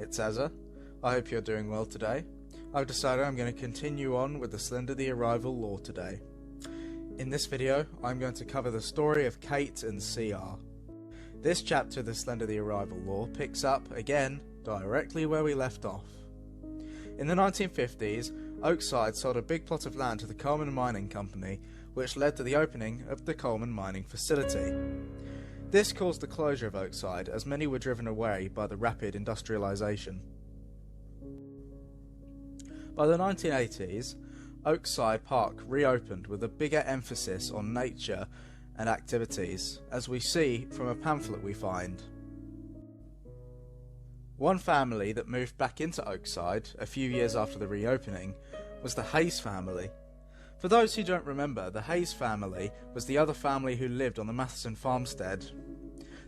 it's Ezra. I hope you're doing well today. I've decided I'm going to continue on with the Slender the Arrival lore today. In this video, I'm going to cover the story of Kate and CR. This chapter of the Slender the Arrival lore picks up, again, directly where we left off. In the 1950s, Oakside sold a big plot of land to the Coleman Mining Company, which led to the opening of the Coleman Mining Facility. This caused the closure of Oakside, as many were driven away by the rapid industrialisation. By the 1980s, Oakside Park reopened with a bigger emphasis on nature and activities, as we see from a pamphlet we find. One family that moved back into Oakside a few years after the reopening was the Hayes family. For those who don't remember, the Hayes family was the other family who lived on the Matheson farmstead.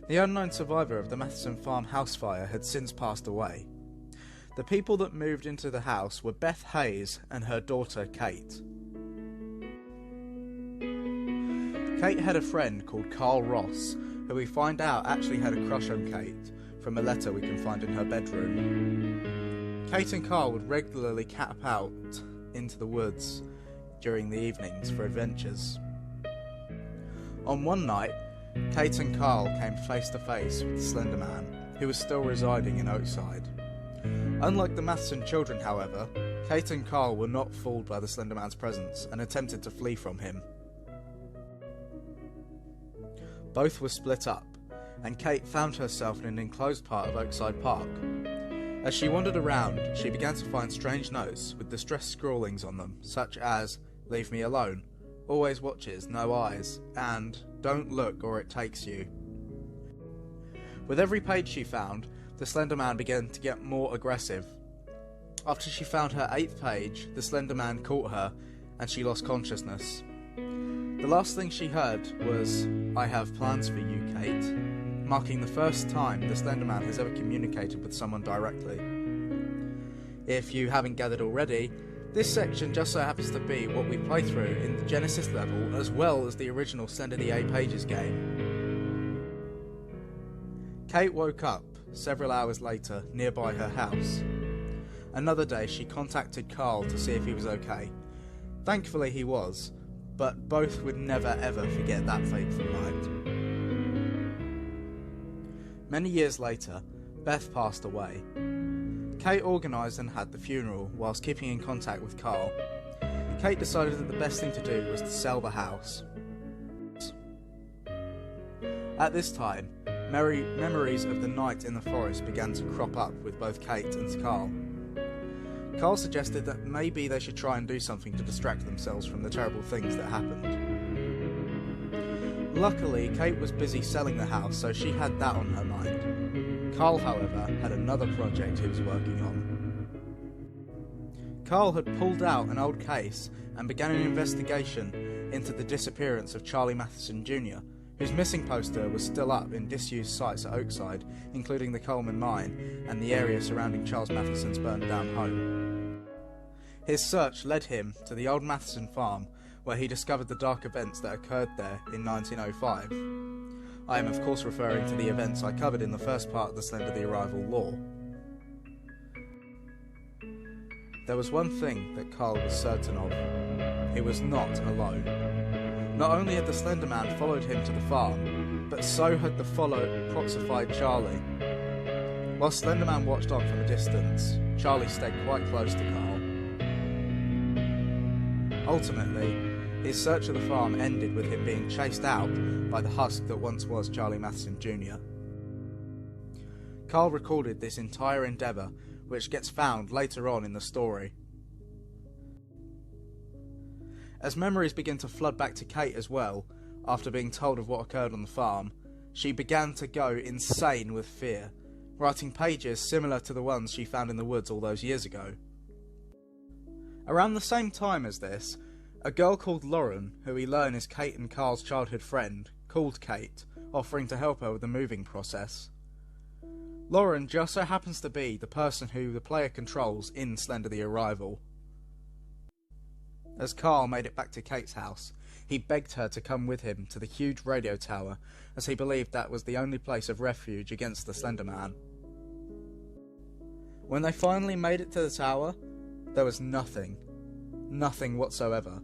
The unknown survivor of the Matheson farm house fire had since passed away. The people that moved into the house were Beth Hayes and her daughter Kate. Kate had a friend called Carl Ross, who we find out actually had a crush on Kate from a letter we can find in her bedroom. Kate and Carl would regularly camp out into the woods during the evenings for adventures. On one night, Kate and Carl came face to face with the Slender Man, who was still residing in Oakside. Unlike the Matheson children, however, Kate and Carl were not fooled by the Slender Man's presence and attempted to flee from him. Both were split up, and Kate found herself in an enclosed part of Oakside Park. As she wandered around, she began to find strange notes with distressed scrawlings on them, such as, "Leave me alone," "Always watches, no eyes," and "Don't look or it takes you." With every page she found, the Slender Man began to get more aggressive. After she found her 8th page, the Slender Man caught her, and she lost consciousness. The last thing she heard was, "I have plans for you, Kate," marking the first time the Slender Man has ever communicated with someone directly. If you haven't gathered already, this section just so happens to be what we play through in the Genesis level as well as the original Slender the 8 Pages game. Kate woke up several hours later nearby her house. Another day she contacted Carl to see if he was okay. Thankfully he was, but both would never ever forget that fateful night. Many years later, Beth passed away. Kate organised and had the funeral whilst keeping in contact with Carl. Kate decided that the best thing to do was to sell the house. At this time, memories of the night in the forest began to crop up with both Kate and Carl. Carl suggested that maybe they should try and do something to distract themselves from the terrible things that happened. Luckily, Kate was busy selling the house, so she had that on her mind. Carl, however, had another project he was working on. Carl had pulled out an old case and began an investigation into the disappearance of Charlie Matheson Jr., whose missing poster was still up in disused sites at Oakside, including the Coleman Mine and the area surrounding Charles Matheson's burned down home. His search led him to the old Matheson farm, where he discovered the dark events that occurred there in 1905. I am of course referring to the events I covered in the first part of the Slender the Arrival lore. There was one thing that Carl was certain of. He was not alone. Not only had the Slender Man followed him to the farm, but so had the proxified Charlie. While Slender Man watched on from a distance, Charlie stayed quite close to Carl. Ultimately, his search of the farm ended with him being chased out by the husk that once was Charlie Matheson Jr. Carl recorded this entire endeavour, which gets found later on in the story. As memories begin to flood back to Kate as well, after being told of what occurred on the farm, she began to go insane with fear, writing pages similar to the ones she found in the woods all those years ago. Around the same time as this, a girl called Lauren, who we learn is Kate and Carl's childhood friend, called Kate, offering to help her with the moving process. Lauren just so happens to be the person who the player controls in Slender the Arrival. As Carl made it back to Kate's house, he begged her to come with him to the huge radio tower, as he believed that was the only place of refuge against the Slender Man. When they finally made it to the tower, there was nothing. Nothing whatsoever.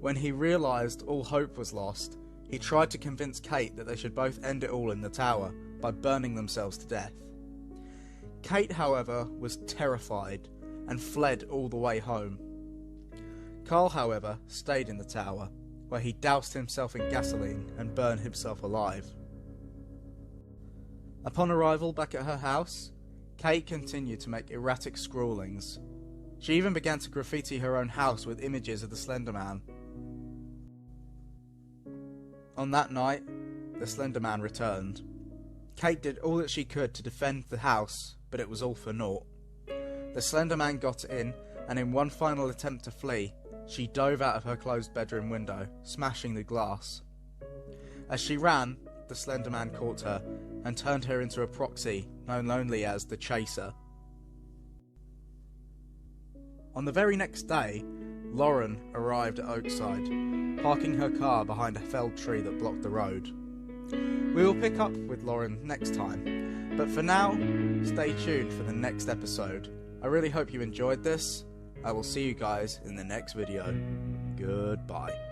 When he realised all hope was lost, he tried to convince Kate that they should both end it all in the tower by burning themselves to death. Kate, however, was terrified and fled all the way home. Carl, however, stayed in the tower, where he doused himself in gasoline and burned himself alive. Upon arrival back at her house, Kate continued to make erratic scrawlings. She even began to graffiti her own house with images of the Slender Man. On that night, the Slender Man returned. Kate did all that she could to defend the house, but it was all for naught. The Slender Man got in, and in one final attempt to flee, she dove out of her closed bedroom window, smashing the glass. As she ran, the Slender Man caught her, and turned her into a proxy known only as the Chaser. On the very next day, Lauren arrived at Oakside, parking her car behind a felled tree that blocked the road. We will pick up with Lauren next time, but for now, stay tuned for the next episode. I really hope you enjoyed this. I will see you guys in the next video. Goodbye.